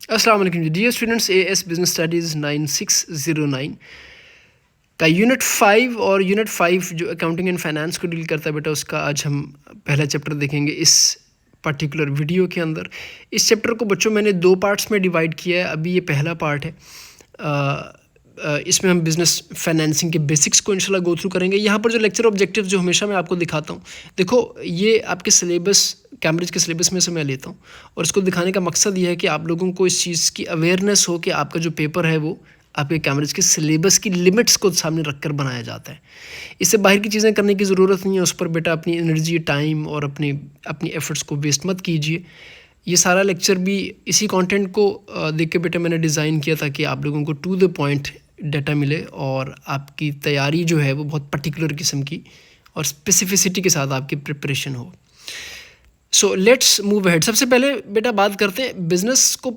अस्सलाम वालेकुम जी dear students. AS business studies 9609 का यूनिट 5 और यूनिट 5 जो अकाउंटिंग एंड फाइनेंस को डील करता है बेटा, उसका आज हम पहला चैप्टर देखेंगे इस पर्टिकुलर वीडियो के अंदर। इस चैप्टर को बच्चों मैंने 2 पार्ट्स में डिवाइड किया है। अभी ये पहला पार्ट है। इसमें हम बिज़नेस फाइनेंसिंग के बेसिक्स को इंशाल्लाह गो थ्रू करेंगे। यहाँ पर जो लेक्चर ऑब्जेक्टिव्स जो हमेशा मैं आपको दिखाता हूँ, देखो ये आपके सिलेबस कैम्ब्रिज के सिलेबस में से मैं लेता हूँ और इसको दिखाने का मकसद ये है कि आप लोगों को इस चीज़ की अवेयरनेस हो कि आपका जो पेपर है वो आपके कैम्ब्रिज के सिलेबस की लिमिट्स को सामने रख कर बनाया जाता है। इससे बाहर की चीज़ें करने की ज़रूरत नहीं है। उस पर बेटा अपनी एनर्जी, टाइम और अपनी एफ़र्ट्स को वेस्ट मत कीजिए। ये सारा लेक्चर भी इसी कंटेंट को देख के बेटा मैंने डिज़ाइन किया था कि आप लोगों को टू द पॉइंट डाटा मिले और आपकी तैयारी जो है वो बहुत पर्टिकुलर किस्म की और स्पेसिफिसिटी के साथ आपकी प्रिपरेशन हो। So let's move ahead. सबसे पहले बेटा बात करते हैं बिज़नेस को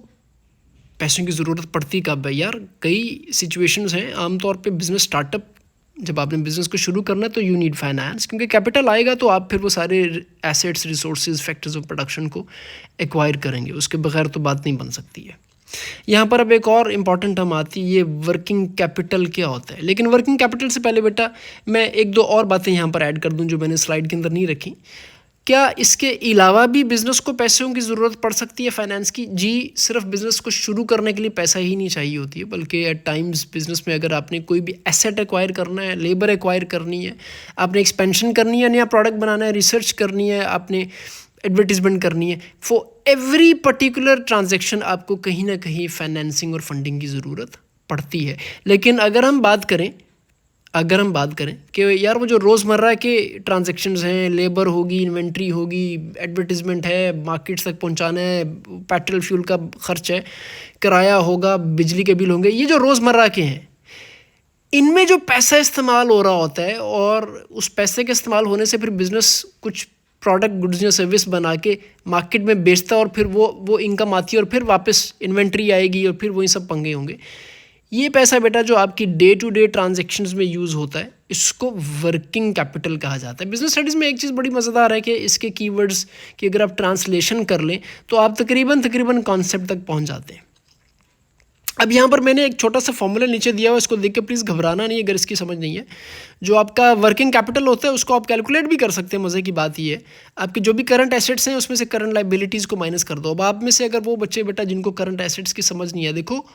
पैसों की ज़रूरत पड़ती कब है। यार कई सिचुएशंस हैं। आमतौर पे बिज़नेस स्टार्टअप जब आपने बिज़नेस को शुरू करना है तो यू नीड फाइनेंस, क्योंकि कैपिटल आएगा तो आप फिर वो सारे assets, resources, factors of production को एक्वायर करेंगे। उसके बगैर तो बात नहीं बन सकती है। यहाँ पर अब एक और इम्पॉर्टेंट टर्म आती है, ये वर्किंग कैपिटल क्या होता है। लेकिन वर्किंग कैपिटल से पहले बेटा मैं एक दो और बातें यहाँ पर ऐड कर दूँ जो मैंने स्लाइड के अंदर नहीं रखी। क्या इसके अलावा भी बिज़नेस को पैसों की ज़रूरत पड़ सकती है फाइनेंस की? जी, सिर्फ बिज़नेस को शुरू करने के लिए पैसा ही नहीं चाहिए होती है, बल्कि एट टाइम्स बिज़नेस में अगर आपने कोई भी एसेट एक्वायर करना है, लेबर एक्वायर करनी है, आपने एक्सपेंशन करनी है, नया प्रोडक्ट बनाना है, रिसर्च करनी है, आपने एडवर्टीजमेंट करनी है, फॉर एवरी पर्टिकुलर ट्रांजेक्शन आपको कहीं ना कहीं फाइनेंसिंग और फंडिंग की ज़रूरत पड़ती है। लेकिन अगर हम बात करें कि यार वो जो रोज़मर्रा के ट्रांजैक्शंस हैं, लेबर होगी, इन्वेंट्री होगी, एडवर्टीज़मेंट है, मार्केट्स तक पहुंचाना है, पेट्रोल फ्यूल का खर्च है, किराया होगा, बिजली के बिल होंगे, ये जो रोज़मर्रा के हैं, इनमें जो पैसा इस्तेमाल हो रहा होता है और उस पैसे के इस्तेमाल होने से फिर बिज़नेस कुछ प्रोडक्ट, गुड्स या सर्विस बना के मार्केट में बेचता है और फिर वो इनकम आती है और फिर वापस इन्वेंट्री आएगी और फिर वही सब पंगे होंगे। ये पैसा बेटा जो आपकी डे टू डे ट्रांजैक्शंस में यूज़ होता है, इसको वर्किंग कैपिटल कहा जाता है। बिजनेस स्टडीज़ में एक चीज़ बड़ी मज़ेदार है कि इसके कीवर्ड्स की अगर आप ट्रांसलेशन कर लें तो आप तकरीबन कॉन्सेप्ट तक पहुंच जाते हैं। अब यहाँ पर मैंने एक छोटा सा फॉर्मूला नीचे दिया हुआ, इसको देख के प्लीज़ घबराना नहीं अगर इसकी समझ नहीं है। जो आपका वर्किंग कैपिटल होता है उसको आप कैलकुलेट भी कर सकते हैं। मज़े की बात ये है, आपके जो भी करंट एसेट्स हैं उसमें से करंट लाइबिलिटीज़ को माइनस कर दो। अब आप में से अगर वो बच्चे बेटा जिनको करंट एसेट्स की समझ नहीं है, देखो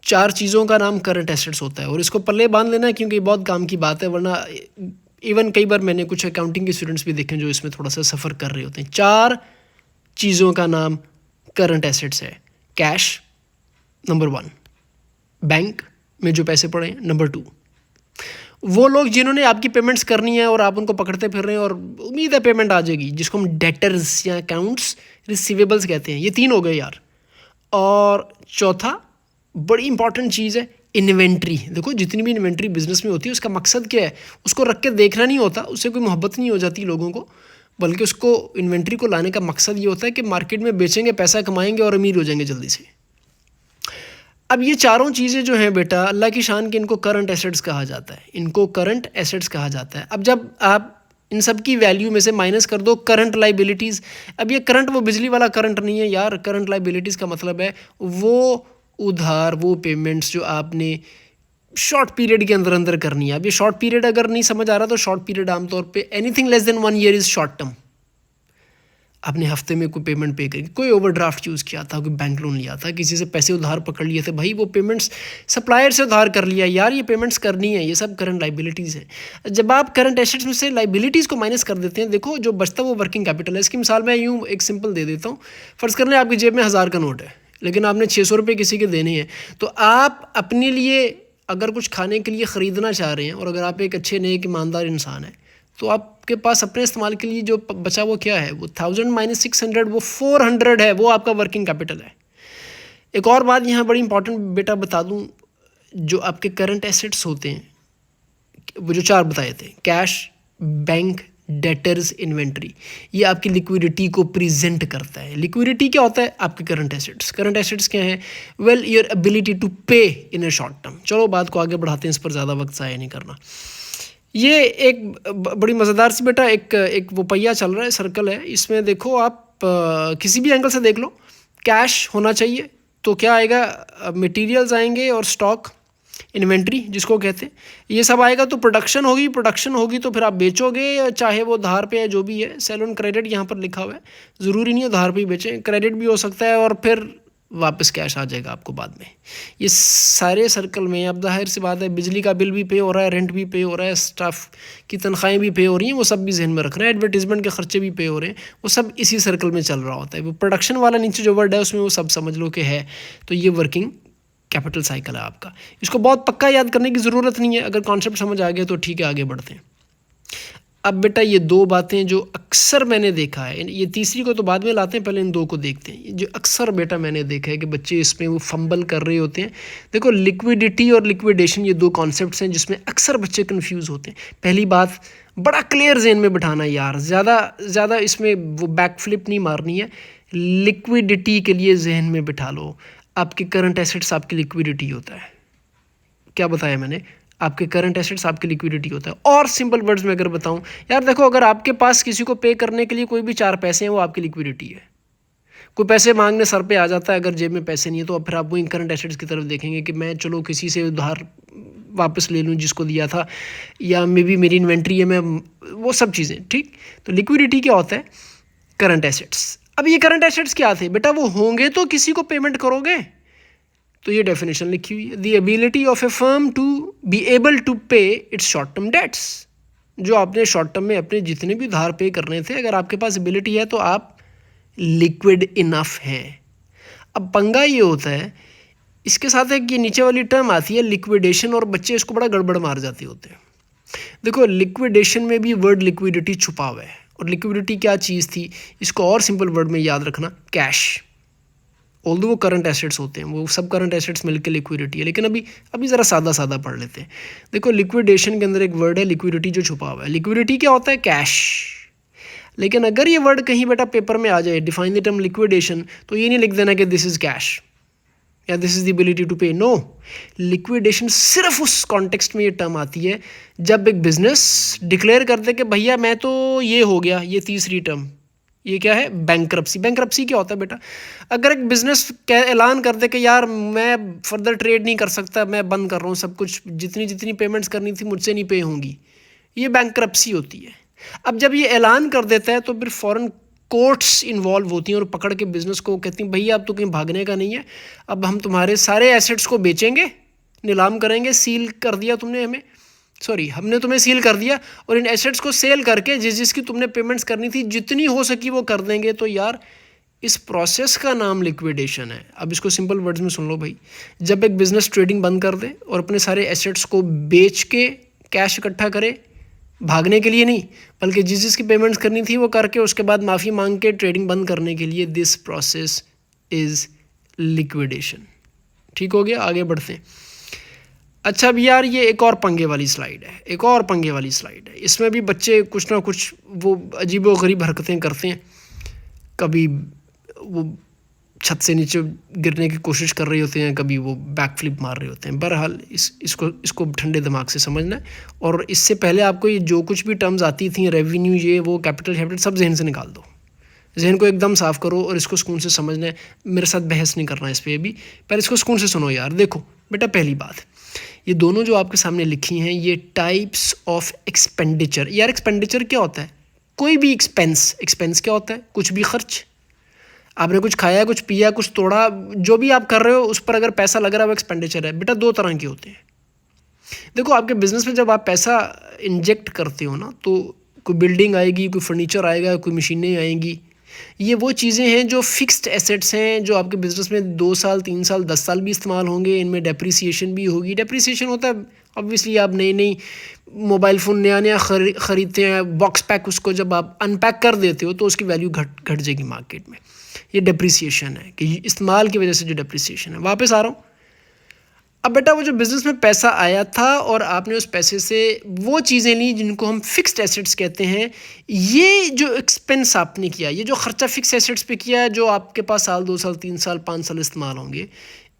4 चीज़ों का नाम करंट एसेट्स होता है और इसको पल्ले बांध लेना है क्योंकि बहुत काम की बात है, वरना इवन कई बार मैंने कुछ अकाउंटिंग के स्टूडेंट्स भी देखे जो इसमें थोड़ा सा सफ़र कर रहे होते हैं। 4 चीज़ों का नाम करंट एसेट्स है। कैश नंबर 1, बैंक में जो पैसे पड़े हैं नंबर 2, वो लोग जिन्होंने आपकी पेमेंट्स करनी है और आप उनको पकड़ते फिर रहे हैं और उम्मीद है पेमेंट आ जाएगी, जिसको हम डेटर्स या अकाउंट्स रिसीवेबल्स कहते हैं। ये 3 हो गए यार। और चौथा बड़ी इंपॉर्टेंट चीज़ है इन्वेंट्री। देखो जितनी भी इन्वेंट्री बिजनेस में होती है उसका मकसद क्या है? उसको रख के देखना नहीं होता, उससे कोई मोहब्बत नहीं हो जाती लोगों को, बल्कि उसको इन्वेंट्री को लाने का मकसद ये होता है कि मार्केट में बेचेंगे, पैसा कमाएंगे और अमीर हो जाएंगे जल्दी से। अब ये चारों चीज़ें जो हैं बेटा अल्लाह की शान के, इनको करंट एसेट्स कहा जाता है। इनको करंट एसेट्स कहा जाता है। अब जब आप इन सब की वैल्यू में से माइनस कर दो करंट लाइबिलिटीज़। अब ये करंट वो बिजली वाला करंट नहीं है यार। करंट लाइबिलिटीज़ का मतलब है वो उधार, वो पेमेंट्स जो आपने शॉर्ट पीरियड के अंदर अंदर करनी है। अब ये शॉर्ट पीरियड अगर नहीं समझ आ रहा तो शॉर्ट पीरियड आमतौर pay anything less than 1 year is short term. आपने हफ्ते में कोई पेमेंट पे करी, कोई ओवरड्राफ्ट यूज़ किया था, कोई बैंक लोन लिया था, किसी से पैसे उधार पकड़ लिए थे, भाई वो पेमेंट्स सप्लायर से उधार कर लिया यार, ये पेमेंट्स करनी है, ये सब करंट लाइबिलिटीज़ है। जब आप करंट एसेट्स में से लाइबिलिटीज़ को माइनस कर देते हैं, देखो जो बचता है वो वर्किंग कैपिटल है। इसकी मिसाल मैं यूँ एक सिंपल दे देता हूँ। फ़र्ज़ कर लें आपकी जेब में 1000 का नोट है, लेकिन आपने 600 रुपये किसी के देने हैं, तो आप अपने लिए अगर कुछ खाने के लिए ख़रीदना चाह रहे हैं और अगर आप एक अच्छे नेक ईमानदार इंसान हैं तो आपके पास अपने इस्तेमाल के लिए जो बचा वो क्या है? वो 1000 माइनस 600 वो 400 है, वो आपका वर्किंग कैपिटल है। एक और बात यहाँ बड़ी इंपॉर्टेंट बेटा बता दूँ, जो आपके करंट एसेट्स होते हैं वो जो 4 बताए थे, कैश, बैंक, डेटर्स, इन्वेंट्री, ये आपकी लिक्विडिटी को प्रेजेंट करता है। लिक्विडिटी क्या होता है? आपके करंट एसेट्स। करंट एसेट्स क्या है? वेल योर एबिलिटी टू पे इन ए शॉर्ट टर्म। चलो बात को आगे बढ़ाते हैं, इस पर ज़्यादा वक्त ज़ाया नहीं करना। ये एक बड़ी मज़ेदार सी बेटा एक वो पहिया चल रहा है, सर्कल है। इसमें देखो आप किसी भी एंगल से देख लो, कैश होना चाहिए, तो क्या आएगा, मटेरियल्स आएंगे और स्टॉक, इन्वेंट्री जिसको कहते हैं, ये सब आएगा। तो प्रोडक्शन होगी तो फिर आप बेचोगे, चाहे वो उधार पे है, जो भी है। सेल ऑन क्रेडिट यहाँ पर लिखा हुआ है, ज़रूरी नहीं है उधार पे ही बेचें, क्रेडिट भी हो सकता है और फिर वापस कैश आ जाएगा आपको बाद में। ये सारे सर्कल में अब जाहिर सी बात है, बिजली का बिल भी पे हो रहा है, रेंट भी पे हो रहा है, स्टाफ की तनख्वाहें भी पे हो रही हैं, वो सब भी जहन में रखना है, एडवर्टीजमेंट के खर्चे भी पे हो रहे हैं, वो सब इसी सर्कल में चल रहा होता है। वो प्रोडक्शन वाला नीचे जो वर्ड है उसमें वो सब समझ लो कि है। तो ये वर्किंग कैपिटल साइकिल है आपका। इसको बहुत पक्का याद करने की ज़रूरत नहीं है, अगर कॉन्सेप्ट समझ आ गया तो ठीक है, आगे बढ़ते हैं। अब बेटा ये दो बातें जो अक्सर मैंने देखा है, ये तीसरी को तो बाद में लाते हैं, पहले इन दो को देखते हैं। जो अक्सर बेटा मैंने देखा है कि बच्चे इसमें वो फंबल कर रहे होते हैं। देखो, लिक्विडिटी और लिक्विडेशन ये दो कॉन्सेप्ट्स हैं जिसमें अक्सर बच्चे कन्फ्यूज़ होते हैं। पहली बात, बड़ा क्लियर जहन में बिठाना यार, ज़्यादा इसमें वो बैक फ्लिप नहीं मारनी है। लिक्विडिटी के लिए जहन में बिठा लो, आपके करंट एसेट्स आपकी लिक्विडिटी होता है। क्या बताया मैंने, आपके करंट एसेट्स आपकी लिक्विडिटी होता है। और सिंपल वर्ड्स में अगर बताऊं यार, देखो, अगर आपके पास किसी को पे करने के लिए कोई भी 4 पैसे हैं, वो आपकी लिक्विडिटी है। कोई पैसे मांगने सर पे आ जाता है, अगर जेब में पैसे नहीं है, तो अब फिर आप वो करंट एसेट्स की तरफ देखेंगे कि मैं चलो किसी से उधार वापस ले लूँ जिसको दिया था, या मे बी मेरी इन्वेंट्री है, मैं वो सब चीज़ें, ठीक। तो लिक्विडिटी क्या होता है, करंट एसेट्स। अब ये करंट एसेट्स क्या थे बेटा, वो होंगे तो किसी को पेमेंट करोगे। तो ये डेफिनेशन लिखी हुई है, the ability of a firm to be able to pay its short term debts. जो आपने शॉर्ट टर्म में अपने जितने भी उधार पे करने थे, अगर आपके पास एबिलिटी है तो आप लिक्विड इनफ हैं। अब पंगा ये होता है इसके साथ है कि नीचे वाली टर्म आती है लिक्विडेशन, और बच्चे इसको बड़ा गड़बड़ मार जाते होते हैं। देखो, लिक्विडेशन में भी वर्ड लिक्विडिटी छुपा हुआ है, और लिक्विडिटी क्या चीज़ थी, इसको और सिंपल वर्ड में याद रखना, कैश। ऑल्दो वो करंट एसेट्स होते हैं, वो सब करंट एसेट्स मिलकर लिक्विडिटी है, लेकिन अभी ज़रा सादा पढ़ लेते हैं। देखो, लिक्विडेशन के अंदर एक वर्ड है लिक्विडिटी जो छुपा हुआ है। लिक्विडिटी क्या होता है, कैश। लेकिन अगर ये वर्ड कहीं बेटा पेपर में आ जाए, डिफाइन द टर्म लिक्विडेशन, तो ये नहीं लिख देना कि दिस इज़ कैश या this is the ability to pay. No, liquidation सिर्फ उस कॉन्टेक्स्ट में ये टर्म आती है जब एक बिजनेस डिक्लेयर कर दे कि भैया मैं तो ये हो गया। ये तीसरी टर्म, ये क्या है, बैंक्रप्सी। बैंक्रप्सी क्या होता है बेटा, अगर एक बिजनेस ऐलान कर दे कि यार मैं फर्दर ट्रेड नहीं कर सकता, मैं बंद कर रहा हूँ सब कुछ, जितनी पेमेंट्स करनी थी मुझसे नहीं पे होंगी, ये बैंक्रप्सी होती है। अब जब ये ऐलान कर देता है तो फिर फॉरेन कोर्ट्स इन्वॉल्व होती हैं और पकड़ के बिजनेस को कहती हैं भैया अब तो कहीं भागने का नहीं है, अब हम तुम्हारे सारे एसेट्स को बेचेंगे, नीलाम करेंगे, सील कर दिया तुमने हमें, हमने तुम्हें सील कर दिया, और इन एसेट्स को सेल करके जिसकी तुमने पेमेंट्स करनी थी जितनी हो सकी वो कर देंगे। तो यार इस प्रोसेस का नाम लिक्विडेशन है। अब इसको सिंपल वर्ड्स में सुन लो भाई, जब एक बिजनेस ट्रेडिंग बंद कर दे और अपने सारे एसेट्स को बेच के कैश इकट्ठा करे, भागने के लिए नहीं बल्कि जिसकी पेमेंट्स करनी थी वो करके उसके बाद माफ़ी मांग के ट्रेडिंग बंद करने के लिए, दिस प्रोसेस इज़ लिक्विडेशन। ठीक हो गया, आगे बढ़ते हैं। अच्छा अब यार ये एक और पंगे वाली स्लाइड है, इसमें भी बच्चे कुछ ना कुछ वो अजीबोगरीब हरकतें करते हैं। कभी वो छत से नीचे गिरने की कोशिश कर रहे होते हैं, कभी वो बैक फ्लिप मार रहे होते हैं। बहरहाल इसको ठंडे दिमाग से समझना है, और इससे पहले आपको ये जो कुछ भी टर्म्स आती थी, रेवेन्यू, ये वो, कैपिटल, सब जहन से निकाल दो, जहन को एकदम साफ़ करो और इसको सुकून से समझना है। मेरे साथ बहस नहीं करना इस पर अभी, पहले इसको सुकून से सुनो यार। देखो बेटा, पहली बात, ये दोनों जो आपके सामने लिखी हैं ये टाइप्स ऑफ एक्सपेंडिचर। यार एक्सपेंडिचर क्या होता है, कोई भी एक्सपेंस क्या होता है, कुछ भी खर्च, आपने कुछ खाया, कुछ पिया, कुछ तोड़ा, जो भी आप कर रहे हो उस पर अगर पैसा लग रहा है वो एक्सपेंडिचर है। बेटा दो तरह के होते हैं। देखो, आपके बिजनेस में जब आप पैसा इंजेक्ट करते हो ना, तो कोई बिल्डिंग आएगी, कोई फर्नीचर आएगा, कोई मशीनें आएंगी, ये वो चीज़ें हैं जो फिक्स्ड एसेट्स हैं, जो आपके बिजनेस में 2 साल 3 साल 10 साल भी इस्तेमाल होंगे। इनमें डेप्रिसिएशन भी होगी। डेप्रिसिएशन होता है ऑब्वियसली, आप नई मोबाइल फ़ोन नया ख़रीदते हैं, बॉक्स पैक, उसको जब आप अनपैक कर देते हो तो उसकी वैल्यू घट जाएगी मार्केट में। ये डेप्रिसिएशन है कि इस्तेमाल की वजह से जो डेप्रिसिएशन है। वापस आ रहा हूँ, अब बेटा वो जो बिज़नेस में पैसा आया था और आपने उस पैसे से वो चीज़ें ली जिनको हम फिक्स्ड एसेट्स कहते हैं, ये जो एक्सपेंस आपने किया, ये जो ख़र्चा फिक्स एसेट्स पे किया, जो आपके पास साल 2 साल 3 साल 5 साल इस्तेमाल होंगे,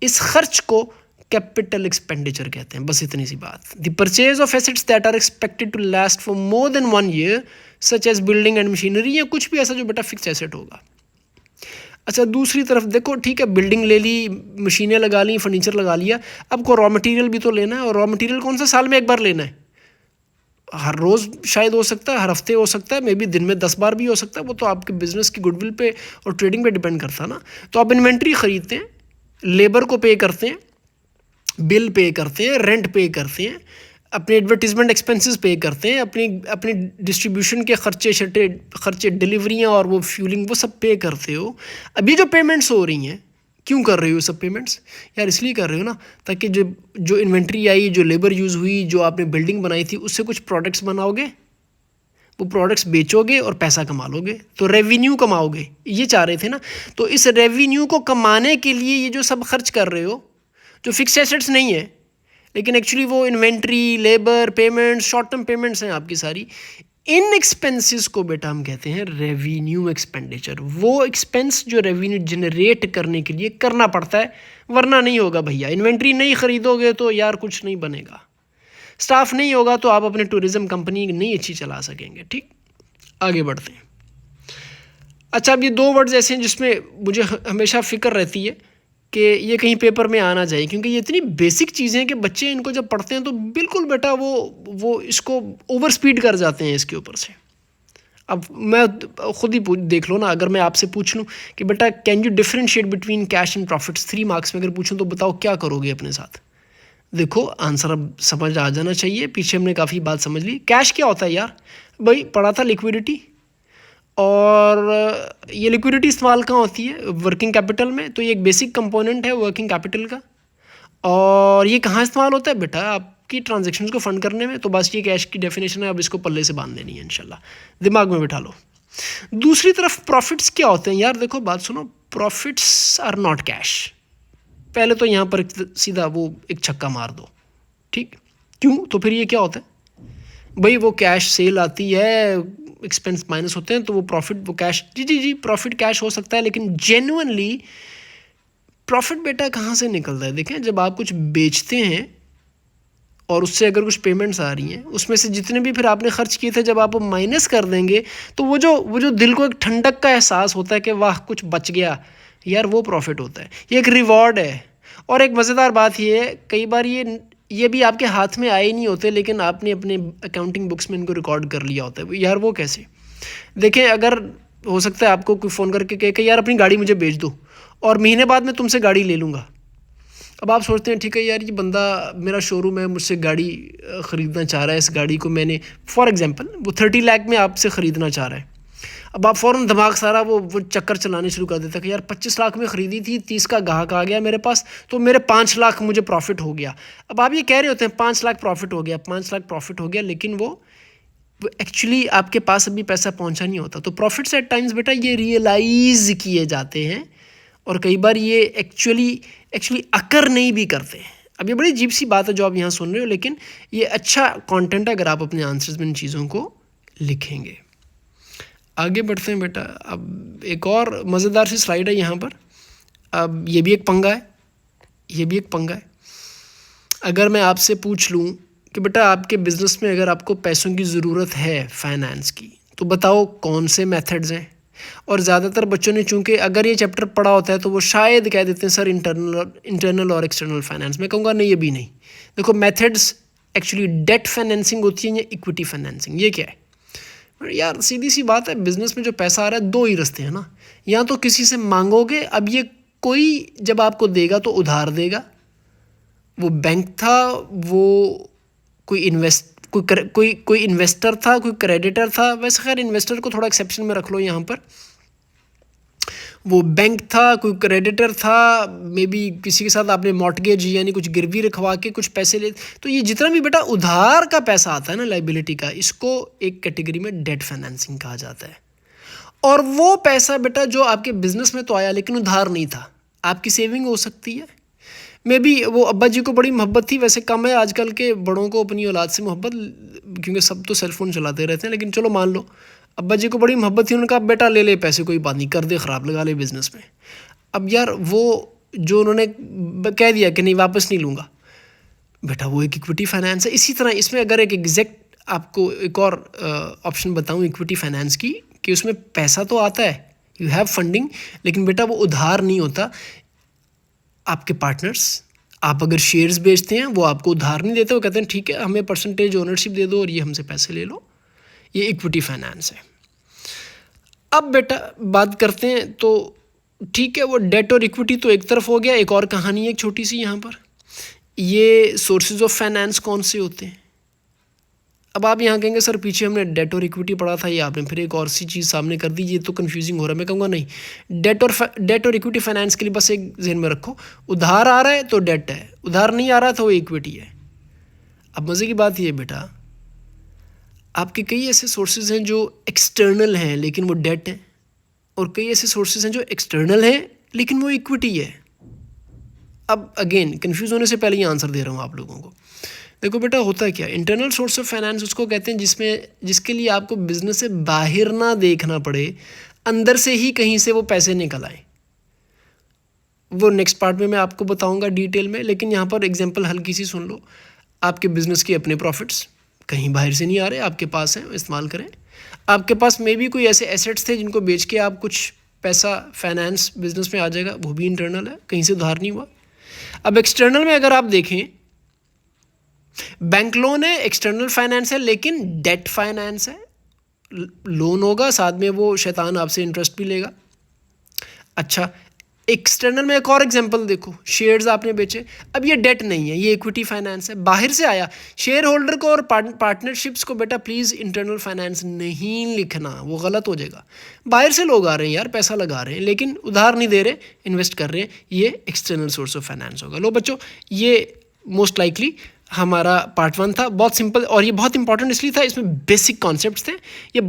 इस खर्च को कैपिटल एक्सपेंडिचर कहते हैं। बस इतनी सी बात। The purchase of assets that are expected to last for more than 1 year such as building and machinery, या कुछ भी ऐसा जो बेटा फिक्स एसेट होगा। अच्छा दूसरी तरफ देखो, ठीक है, बिल्डिंग ले ली, मशीनें लगा ली, फर्नीचर लगा लिया, अब को रॉ मटेरियल भी तो लेना है, और रॉ मटेरियल कौन सा साल में एक बार लेना है? हर रोज़ शायद हो सकता है, हर हफ्ते हो सकता है, मे बी दिन में 10 बार भी हो सकता है, वो तो आपके बिजनेस की गुडविल पे और ट्रेडिंग पे डिपेंड करता है ना। तो आप इन्वेंट्री खरीदते हैं, लेबर को पे करते हैं, बिल पे करते हैं, रेंट पे करते हैं, अपने एडवर्टीजमेंट एक्सपेंसेस पे करते हैं, अपनी अपनी डिस्ट्रीब्यूशन के खर्चे डिलीवरियाँ और वो फ्यूलिंग वो सब पे करते हो। अभी जो पेमेंट्स हो रही हैं, क्यों कर रहे हो सब पेमेंट्स? यार इसलिए कर रहे हो ना, ताकि जो जो इन्वेंट्री आई, जो लेबर यूज़ हुई, जो आपने बिल्डिंग बनाई थी, उससे कुछ प्रोडक्ट्स बनाओगे, वो प्रोडक्ट्स बेचोगे और पैसा कमा लोगे, तो रेवेन्यू कमाओगे, ये चाह रहे थे ना। तो इस रेवेन्यू को कमाने के लिए ये जो सब खर्च कर रहे हो, जो फिक्स एसेट्स नहीं है लेकिन एक्चुअली वो inventory, labour, payments, short term payments हैं आपकी सारी, इन एक्सपेंसेस को बेटा हम कहते हैं रेवेन्यू एक्सपेंडिचर। वो एक्सपेंस जो रेवेन्यू जनरेट करने के लिए करना पड़ता है, वरना नहीं होगा भैया। इन्वेंट्री नहीं खरीदोगे तो यार कुछ नहीं बनेगा, स्टाफ नहीं होगा तो आप अपने टूरिज्म कंपनी नहीं अच्छी चला सकेंगे। ठीक, आगे बढ़ते हैं। अच्छा, अब ये दो वर्ड्स ऐसे हैं जिसमें मुझे हमेशा फ़िक्र रहती है कि ये कहीं पेपर में आना चाहिए, क्योंकि ये इतनी बेसिक चीज़ें हैं कि बच्चे इनको जब पढ़ते हैं तो बिल्कुल बेटा वो इसको ओवर स्पीड कर जाते हैं इसके ऊपर से। अब मैं खुद ही देख लो ना, अगर मैं आपसे पूछ लूँ कि बेटा can you differentiate between cash and profits, 3 marks में अगर पूछूँ तो बताओ क्या करोगे अपने साथ? देखो आंसर अब समझ आ जाना चाहिए, पीछे हमने काफ़ी बात समझ ली। कैश क्या होता है यार? भाई पढ़ा था लिक्विडिटी, और ये लिक्विडिटी इस्तेमाल कहाँ होती है? वर्किंग कैपिटल में। तो ये एक बेसिक कंपोनेंट है वर्किंग कैपिटल का। और ये कहाँ इस्तेमाल होता है बेटा? आपकी ट्रांजेक्शन्स को फंड करने में। तो बस ये कैश की डेफिनेशन है, अब इसको पल्ले से बांध देनी है इंशाल्लाह, दिमाग में बिठा लो। दूसरी तरफ प्रॉफिट्स क्या होते हैं यार? देखो बात सुनो, प्रॉफिट्स आर नॉट कैश। पहले तो यहाँ पर सीधा वो एक छक्का मार दो, ठीक? क्यों? तो फिर ये क्या होता है भाई? वो कैश सेल आती है, एक्सपेंस माइनस होते हैं, तो वो प्रॉफिट, वो कैश, जी प्रॉफिट कैश हो सकता है, लेकिन जेन्युइनली प्रॉफिट बेटा कहाँ से निकलता है? देखें, जब आप कुछ बेचते हैं और उससे अगर कुछ पेमेंट्स आ रही हैं, उसमें से जितने भी फिर आपने खर्च किए थे, जब आप माइनस कर देंगे, तो वो जो दिल को एक ठंडक का एहसास होता है कि वाह कुछ बच गया यार, वो प्रॉफिट होता है। ये एक रिवॉर्ड है। और एक मज़ेदार बात ये है, कई बार ये भी आपके हाथ में आए नहीं होते, लेकिन आपने अपने अकाउंटिंग बुक्स में इनको रिकॉर्ड कर लिया होता है। यार वो कैसे? देखें, अगर हो सकता है आपको कोई फ़ोन करके कहे कि यार अपनी गाड़ी मुझे बेच दो और महीने बाद मैं तुमसे गाड़ी ले लूँगा। अब आप सोचते हैं ठीक है यार, ये बंदा मेरा शोरूम है, मुझसे गाड़ी ख़रीदना चाह रहा है, इस गाड़ी को मैंने फॉर एग्जांपल वो 30 लाख में आपसे ख़रीदना चाह रहा है। अब आप फ़ौरन दिमाग सारा वो चक्कर चलाने शुरू कर देता है कि यार 25 लाख में ख़रीदी थी, 30 का ग्राहक आ गया मेरे पास, तो मेरे 5 लाख मुझे प्रॉफिट हो गया। अब आप ये कह रहे होते हैं 5 लाख प्रॉफिट हो गया, 5 लाख प्रॉफिट हो गया, लेकिन वो एक्चुअली आपके पास अभी पैसा पहुंचा नहीं होता। तो प्रॉफिट्स एट टाइम्स बेटा ये रियलाइज़ किए जाते हैं, और कई बार ये एक्चुअली अकर नहीं भी करते हैं। अब ये बड़ी अजीब सी बात है जो आप यहाँ सुन रहे हो, लेकिन ये अच्छा कंटेंट है अगर आप अपने आंसर्स में इन चीज़ों को लिखेंगे। आगे बढ़ते हैं बेटा। अब एक और मज़ेदार सी स्लाइड है यहाँ पर। अब ये भी एक पंगा है, ये भी एक पंगा है। अगर मैं आपसे पूछ लूँ कि बेटा आपके बिज़नेस में अगर आपको पैसों की ज़रूरत है फाइनेंस की, तो बताओ कौन से मेथड्स हैं? और ज़्यादातर बच्चों ने, चूँकि अगर ये चैप्टर पढ़ा होता है तो वो शायद कह देते हैं सर इंटरनल और एक्सटर्नल फाइनेंस। मैं कहूँगा नहीं, ये भी नहीं। देखो मेथड्स एक्चुअली डेट फाइनेंसिंग होती है या इक्विटी फाइनेंसिंग। ये क्या है यार? सीधी सी बात है, बिज़नेस में जो पैसा आ रहा है, दो ही रास्ते हैं ना। या तो किसी से मांगोगे, अब ये कोई जब आपको देगा तो उधार देगा, वो बैंक था, वो कोई इन्वेस्टर था, कोई क्रेडिटर था। वैसे खैर इन्वेस्टर को थोड़ा एक्सेप्शन में रख लो यहाँ पर। वो बैंक था, कोई क्रेडिटर था, मे बी किसी के साथ आपने मॉर्टगेज यानी कुछ गिरवी रखवा के कुछ पैसे ले। तो ये जितना भी बेटा उधार का पैसा आता है ना, लाइबिलिटी का, इसको एक कैटेगरी में डेट फाइनेंसिंग कहा जाता है। और वो पैसा बेटा जो आपके बिजनेस में तो आया लेकिन उधार नहीं था, आपकी सेविंग हो सकती है। मे बी वो अब्बा जी को बड़ी मोहब्बत थी, वैसे कम है आजकल के बड़ों को अपनी औलाद से मोहब्बत, क्योंकि सब तो सेलफोन चलाते रहते हैं, लेकिन चलो मान लो अब्बा जी को बड़ी मोहब्बत थी, उन्होंने कहा बेटा ले ले पैसे, कोई बात नहीं, कर दे ख़राब, लगा ले बिज़नेस में। अब यार वो जो उन्होंने कह दिया कि नहीं वापस नहीं लूँगा, बेटा वो एक इक्विटी फाइनेंस है। इसी तरह इसमें अगर एक एग्जैक्ट आपको एक और ऑप्शन बताऊँ इक्विटी फाइनेंस की, कि उसमें पैसा तो आता है यू हैव फंडिंग, लेकिन बेटा वो उधार नहीं होता। आपके पार्टनर्स, आप अगर शेयर्स बेचते हैं वो आपको उधार नहीं देते, वो कहते हैं ठीक है हमें परसेंटेज ओनरशिप दे दो और ये हमसे पैसे ले लो। ये इक्विटी फाइनेंस है। अब बेटा बात करते हैं, तो ठीक है वो डेट और इक्विटी तो एक तरफ हो गया, एक और कहानी है एक छोटी सी यहाँ पर। ये सोर्सेज ऑफ फाइनेंस कौन से होते हैं? अब आप यहाँ कहेंगे सर पीछे हमने डेट और इक्विटी पढ़ा था, ये आपने फिर एक और सी चीज़ सामने कर दी, ये तो कन्फ्यूजिंग हो रहा है। मैं कहूँगा नहीं, डेट और इक्विटी फाइनेंस के लिए बस एक ज़हन में रखो, उधार आ रहा है तो डेट है, उधार नहीं आ रहा तो वो इक्विटी है। अब मज़े की बात ये है बेटा, आपके कई ऐसे सोर्सेज हैं जो एक्सटर्नल हैं लेकिन वो डेट है, और कई ऐसे सोर्सेज हैं जो एक्सटर्नल हैं लेकिन वो इक्विटी है। अब अगेन कन्फ्यूज़ होने से पहले ही आंसर दे रहा हूँ आप लोगों को। देखो बेटा होता है क्या, इंटरनल सोर्स ऑफ फाइनेंस उसको कहते हैं जिसके लिए आपको बिजनेस से बाहर ना देखना पड़े, अंदर से ही कहीं से वो पैसे निकल आए। वो नेक्स्ट पार्ट में मैं आपको बताऊंगा डिटेल में, लेकिन यहाँ पर एग्जांपल हल्की सी सुन लो। आपके बिजनेस के अपने प्रॉफिट्स कहीं बाहर से नहीं आ रहे, आपके पास हैं, इस्तेमाल करें। आपके पास मे भी कोई ऐसे एसेट्स थे जिनको बेच के आप कुछ पैसा फाइनेंस बिजनेस में आ जाएगा, वो भी इंटरनल है, कहीं से उधार नहीं हुआ। अब एक्सटर्नल में अगर आप देखें, बैंक लोन है, एक्सटर्नल फाइनेंस है, लेकिन डेट फाइनेंस है। लोन होगा, साथ में वो शैतान आपसे इंटरेस्ट भी लेगा। अच्छा, एक्सटर्नल में एक और एग्जांपल देखो, शेयर्स आपने बेचे, अब ये डेट नहीं है, ये इक्विटी फाइनेंस है, बाहर से आया। शेयर होल्डर को और पार्टनरशिप्स को बेटा प्लीज़ इंटरनल फाइनेंस नहीं लिखना, वो गलत हो जाएगा। बाहर से लोग आ रहे हैं यार, पैसा लगा रहे हैं, लेकिन उधार नहीं दे रहे, इन्वेस्ट कर रहे हैं, ये एक्सटर्नल सोर्स ऑफ फाइनेंस होगा। लो बच्चों, ये मोस्ट लाइकली हमारा पार्ट 1 था, बहुत सिंपल, और ये बहुत इंपॉर्टेंट इसलिए था, इसमें बेसिक कॉन्सेप्ट्स थे। ये